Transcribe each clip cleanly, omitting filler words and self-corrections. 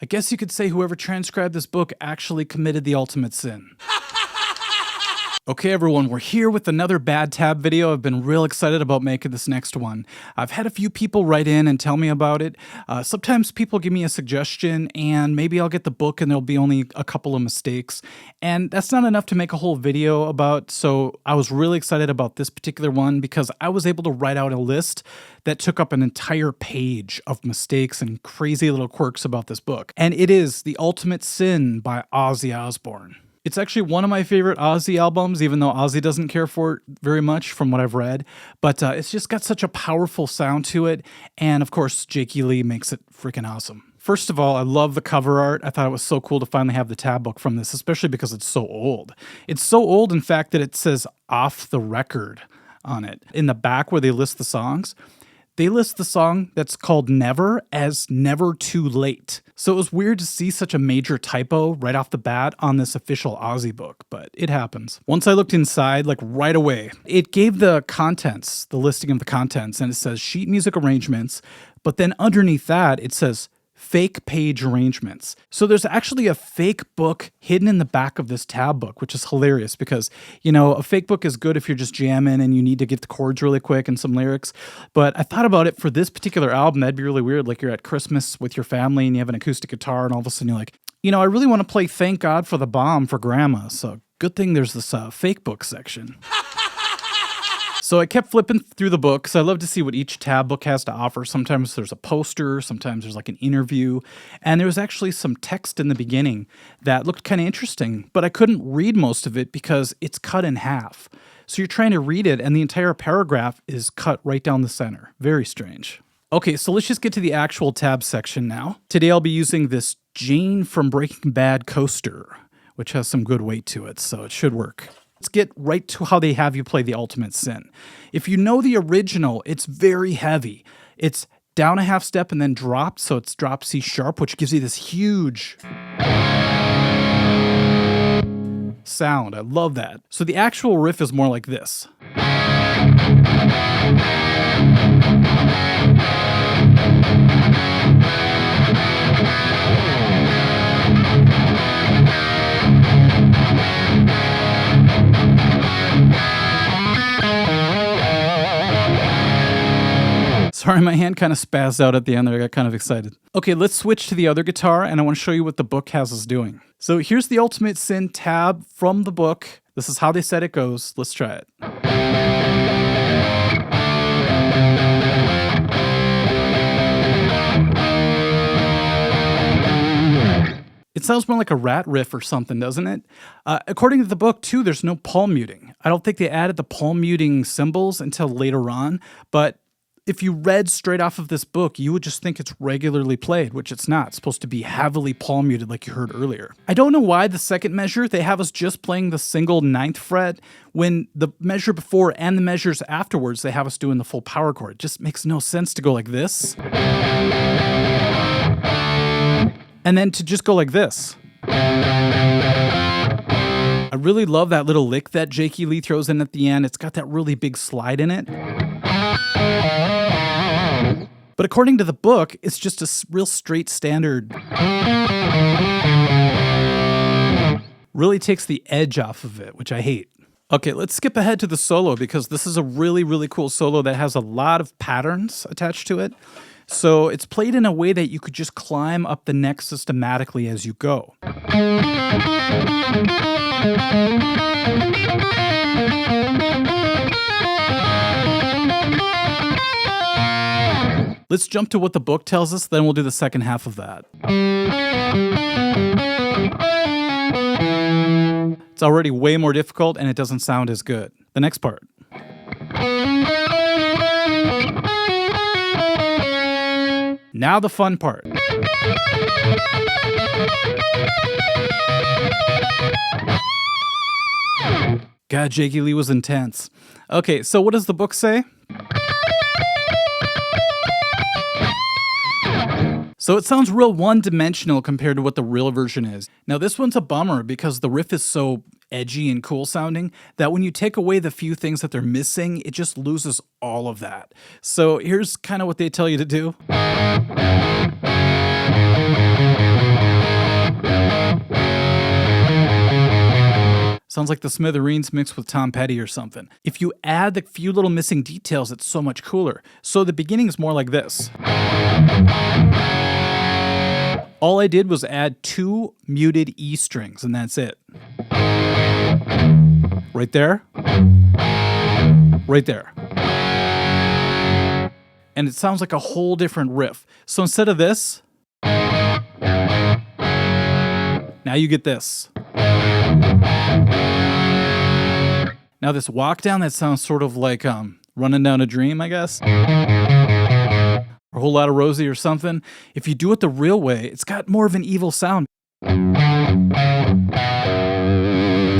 I guess you could say whoever transcribed this book actually committed the ultimate sin. Okay, everyone, we're here with another bad tab video. I've been real excited about making this next one. I've had a few people write in and tell me about it. Sometimes people give me a suggestion and maybe I'll get the book and there'll be only a couple of mistakes. And that's not enough to make a whole video about, so I was really excited about this particular one because I was able to write out a list that took up an entire page of mistakes and crazy little quirks about this book. And it is The Ultimate Sin by Ozzy Osbourne. It's actually one of my favorite Ozzy albums, even though Ozzy doesn't care for it very much from what I've read. But it's just got such a powerful sound to it. And of course, Jakey Lee makes it freaking awesome. First of all, I love the cover art. I thought it was so cool to finally have the tab book from this, especially because it's so old. It's so old, in fact, that it says "Off the Record" on it. In the back where they list the songs, they list the song that's called Never as Never Too Late. So it was weird to see such a major typo right off the bat on this official Ozzy book, but it happens. Once I looked inside, like right away, it gave the contents, the listing of the contents, and it says sheet music arrangements, but then underneath that, it says fake page arrangements. So there's actually a fake book hidden in the back of this tab book, which is hilarious because, you know, a fake book is good if you're just jamming and you need to get the chords really quick and some lyrics. But I thought about it for this particular album, that'd be really weird. Like you're at Christmas with your family and you have an acoustic guitar and all of a sudden you're like, you know, I really want to play Thank God for the Bomb for Grandma. So good thing there's this fake book section. So I kept flipping through the book because I love to see what each tab book has to offer. Sometimes there's a poster, sometimes there's like an interview, and there was actually some text in the beginning that looked kind of interesting, but I couldn't read most of it because it's cut in half. So you're trying to read it and the entire paragraph is cut right down the center. Very strange. Okay, so let's just get to the actual tab section now. Today I'll be using this Jane from Breaking Bad coaster, which has some good weight to it, so it should work. Let's get right to how they have you play The Ultimate Sin. If you know the original, it's very heavy. It's down a half step and then dropped, so it's drop C sharp, which gives you this huge sound. I love that. So the actual riff is more like this. Sorry, my hand kind of spazzed out at the end there. I got kind of excited. Okay, let's switch to the other guitar, and I want to show you what the book has us doing. So here's the Ultimate Sin tab from the book. This is how they said it goes. Let's try it. It sounds more like a rat riff or something, doesn't it? According to the book, too, there's no palm muting. I don't think they added the palm muting symbols until later on, but if you read straight off of this book, you would just think it's regularly played, which it's not. It's supposed to be heavily palm muted like you heard earlier. I don't know why the second measure, they have us just playing the single 9th fret, when the measure before and the measures afterwards, they have us doing the full power chord. It just makes no sense to go like this. And then to just go like this. I really love that little lick that Jakey Lee throws in at the end. It's got that really big slide in it. But according to the book, it's just a real straight standard. Really takes the edge off of it, which I hate. Okay, let's skip ahead to the solo because this is a really, really cool solo that has a lot of patterns attached to it. So it's played in a way that you could just climb up the neck systematically as you go. Let's jump to what the book tells us, then we'll do the second half of that. It's already way more difficult and it doesn't sound as good. The next part. Now the fun part. God, Jakey Lee was intense. Okay, so what does the book say? So it sounds real one-dimensional compared to what the real version is. Now this one's a bummer because the riff is so edgy and cool sounding that when you take away the few things that they're missing, it just loses all of that. So here's kind of what they tell you to do. Sounds like the Smithereens mixed with Tom Petty or something. If you add the few little missing details, it's so much cooler. So the beginning is more like this. All I did was add 2 muted E strings, and that's it. Right there. Right there. And it sounds like a whole different riff. So instead of this, now you get this. Now this walk down, that sounds sort of like Running Down a Dream, I guess. Or A Whole Lot of Rosie or something. If you do it the real way, it's got more of an evil sound. So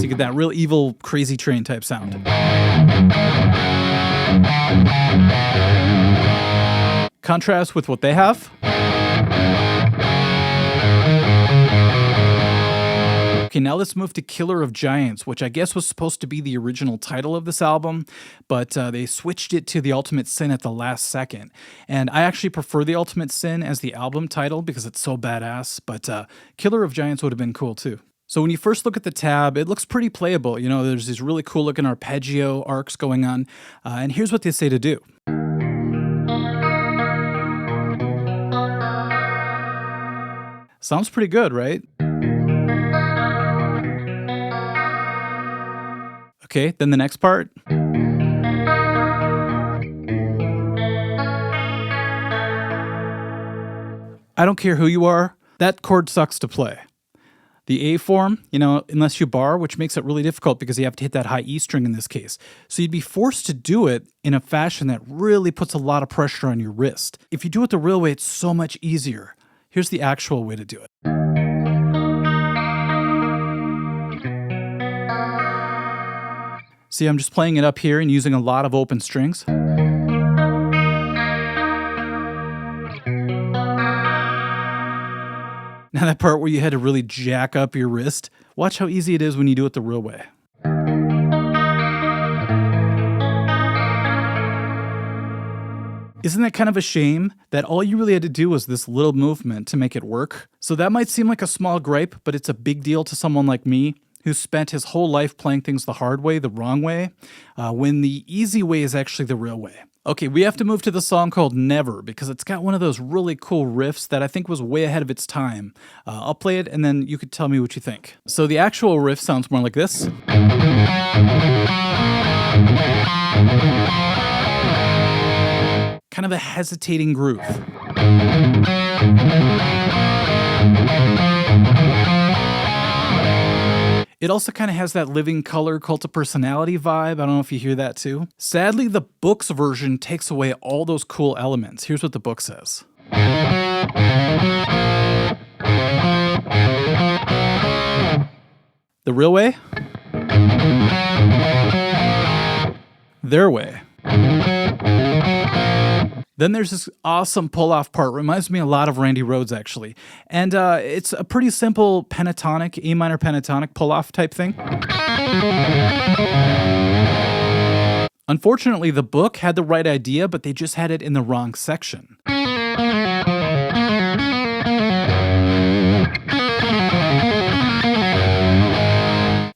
you get that real evil Crazy Train type sound. Contrast with what they have. Okay, now let's move to Killer of Giants, which I guess was supposed to be the original title of this album, but they switched it to The Ultimate Sin at the last second. And I actually prefer The Ultimate Sin as the album title because it's so badass, but Killer of Giants would have been cool too. So when you first look at the tab, it looks pretty playable. You know, there's these really cool looking arpeggio arcs going on. And here's what they say to do. Sounds pretty good, right? Okay, then the next part. I don't care who you are, that chord sucks to play. The A form, you know, unless you bar, which makes it really difficult because you have to hit that high E string in this case. So you'd be forced to do it in a fashion that really puts a lot of pressure on your wrist. If you do it the real way, it's so much easier. Here's the actual way to do it. See, I'm just playing it up here and using a lot of open strings. Now that part where you had to really jack up your wrist, watch how easy it is when you do it the real way. Isn't that kind of a shame that all you really had to do was this little movement to make it work? So that might seem like a small gripe, but it's a big deal to someone like me who spent his whole life playing things the hard way, the wrong way, when the easy way is actually the real way. Okay, we have to move to the song called Never, because it's got one of those really cool riffs that I think was way ahead of its time. I'll play it, and then you could tell me what you think. So the actual riff sounds more like this. Kind of a hesitating groove. It also kind of has that Living Colour Cult of Personality vibe. I don't know if you hear that too. Sadly, the book's version takes away all those cool elements. Here's what the book says. The real way? Their way. Then there's this awesome pull-off part. Reminds me a lot of Randy Rhoads, actually. And it's a pretty simple pentatonic, A minor pentatonic pull-off type thing. Unfortunately, the book had the right idea, but they just had it in the wrong section.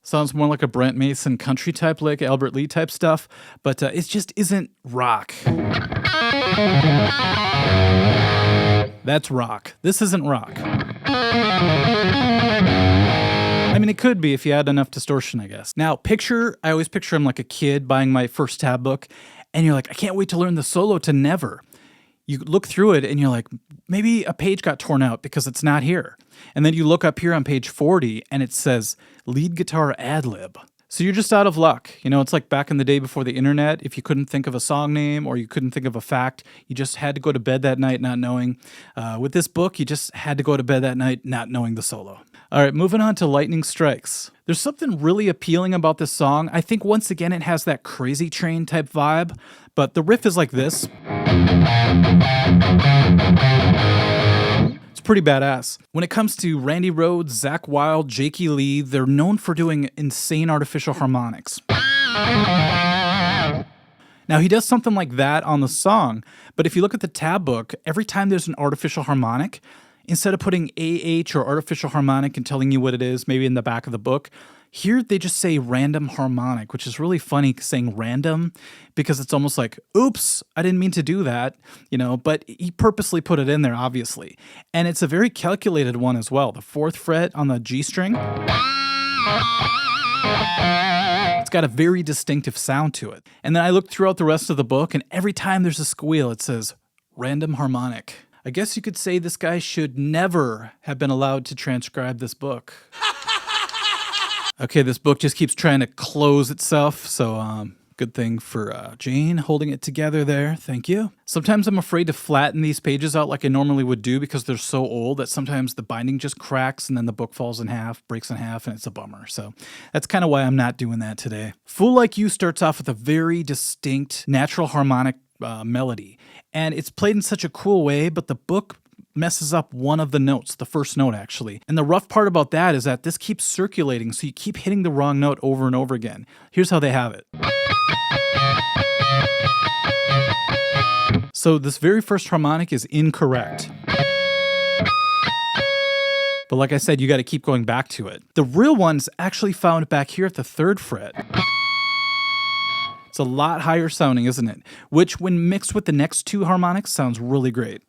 Sounds more like a Brent Mason country type, like Albert Lee type stuff, but it just isn't rock. That's rock. This isn't rock. I mean, it could be if you had enough distortion, I guess. Now, I always picture him like a kid buying my first tab book, and you're like, I can't wait to learn the solo to Never. You look through it, and you're like, maybe a page got torn out because it's not here. And then you look up here on page 40, and it says, lead guitar ad-lib. So you're just out of luck. You know, it's like back in the day before the internet. If you couldn't think of a song name or you couldn't think of a fact, you just had to go to bed that night not knowing. With this book, you just had to go to bed that night not knowing the solo. All right, moving on to Lightning Strikes. There's something really appealing about this song. I think once again it has that Crazy Train type vibe, but the riff is like this. It's pretty badass. When it comes to Randy Rhoads, Zakk Wylde, Jakey Lee, they're known for doing insane artificial harmonics. Now, he does something like that on the song, but if you look at the tab book, every time there's an artificial harmonic, instead of putting AH or artificial harmonic and telling you what it is, maybe in the back of the book, Here they just say random harmonic, which is really funny saying random because it's almost like, oops, I didn't mean to do that, but he purposely put it in there, obviously. And it's a very calculated one as well. The 4th fret on the G string. It's got a very distinctive sound to it. And then I looked throughout the rest of the book, and every time there's a squeal, it says random harmonic. I guess you could say this guy should never have been allowed to transcribe this book. Okay, this book just keeps trying to close itself, so good thing for Jane holding it together there. Thank you. Sometimes I'm afraid to flatten these pages out like I normally would do because they're so old that sometimes the binding just cracks and then the book falls in half, breaks in half, and it's a bummer. So that's kind of why I'm not doing that today. Fool Like You starts off with a very distinct natural harmonic melody, and it's played in such a cool way, but the book messes up one of the notes, the first note actually. And the rough part about that is that this keeps circulating, so you keep hitting the wrong note over and over again. Here's how they have it. So this very first harmonic is incorrect. But like I said, you got to keep going back to it. The real one's actually found back here at the 3rd fret. It's a lot higher sounding, isn't it? Which, when mixed with the next 2 harmonics, sounds really great.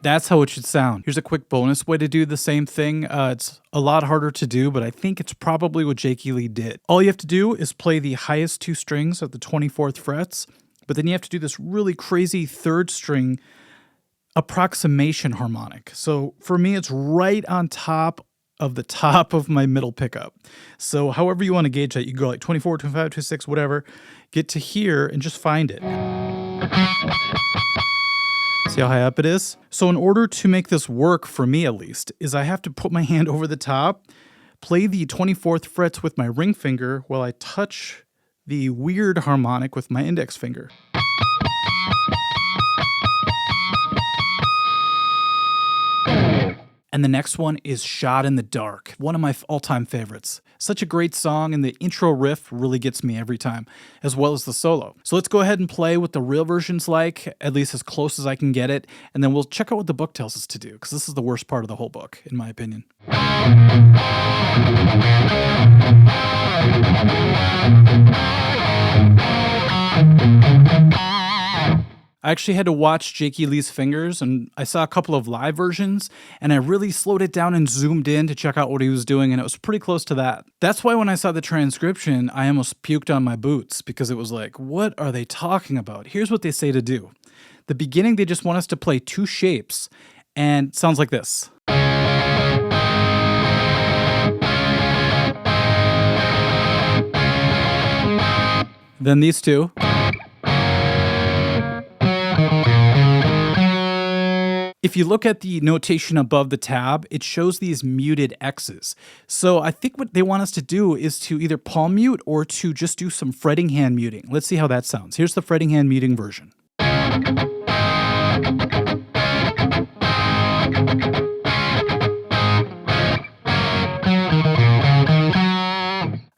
That's how it should sound. Here's a quick bonus way to do the same thing. It's a lot harder to do, but I think it's probably what Jakey Lee did. All you have to do is play the highest 2 strings at the 24th frets, but then you have to do this really crazy 3rd string approximation harmonic. So for me, it's right on top of my middle pickup. So however you want to gauge that, you go like 24, 25, 26, whatever, get to here and just find it. See how high up it is? So in order to make this work, for me at least, is I have to put my hand over the top, play the 24th frets with my ring finger while I touch the weird harmonic with my index finger. And the next one is Shot in the Dark, one of my all-time favorites. Such a great song, and the intro riff really gets me every time, as well as the solo. So let's go ahead and play what the real version's like, at least as close as I can get it, and then we'll check out what the book tells us to do, because this is the worst part of the whole book, in my opinion. I actually had to watch Jakey Lee's fingers, and I saw a couple of live versions, and I really slowed it down and zoomed in to check out what he was doing, and it was pretty close to that. That's why when I saw the transcription, I almost puked on my boots, because it was like, what are they talking about? Here's what they say to do. The beginning, they just want us to play 2 shapes, and it sounds like this. Then these 2. If you look at the notation above the tab, it shows these muted X's. So I think what they want us to do is to either palm mute or to just do some fretting hand muting. Let's see how that sounds. Here's the fretting hand muting version.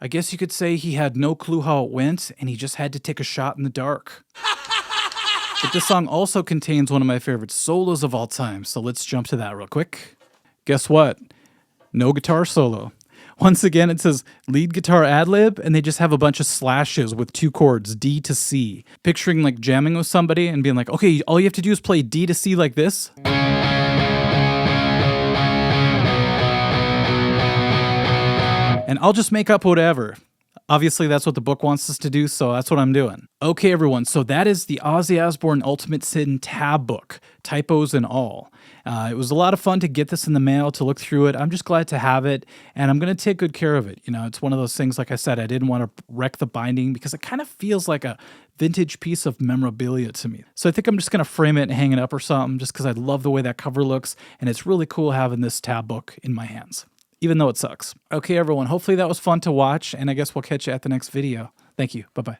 I guess you could say he had no clue how it went, and he just had to take a shot in the dark. But this song also contains one of my favorite solos of all time, so let's jump to that real quick. Guess what? No guitar solo. Once again, it says lead guitar ad-lib, and they just have a bunch of slashes with 2 chords, D to C. Picturing like jamming with somebody and being like, okay, all you have to do is play D to C like this. And I'll just make up whatever. Obviously, that's what the book wants us to do, so that's what I'm doing. Okay, everyone, so that is the Ozzy Osbourne Ultimate Sin tab book, typos and all. It was a lot of fun to get this in the mail, to look through it. I'm just glad to have it, and I'm going to take good care of it. You know, it's one of those things, like I said, I didn't want to wreck the binding because it kind of feels like a vintage piece of memorabilia to me. So I think I'm just going to frame it and hang it up or something just because I love the way that cover looks, and it's really cool having this tab book in my hands, even though it sucks. Okay, everyone, hopefully that was fun to watch, and I guess we'll catch you at the next video. Thank you. Bye-bye.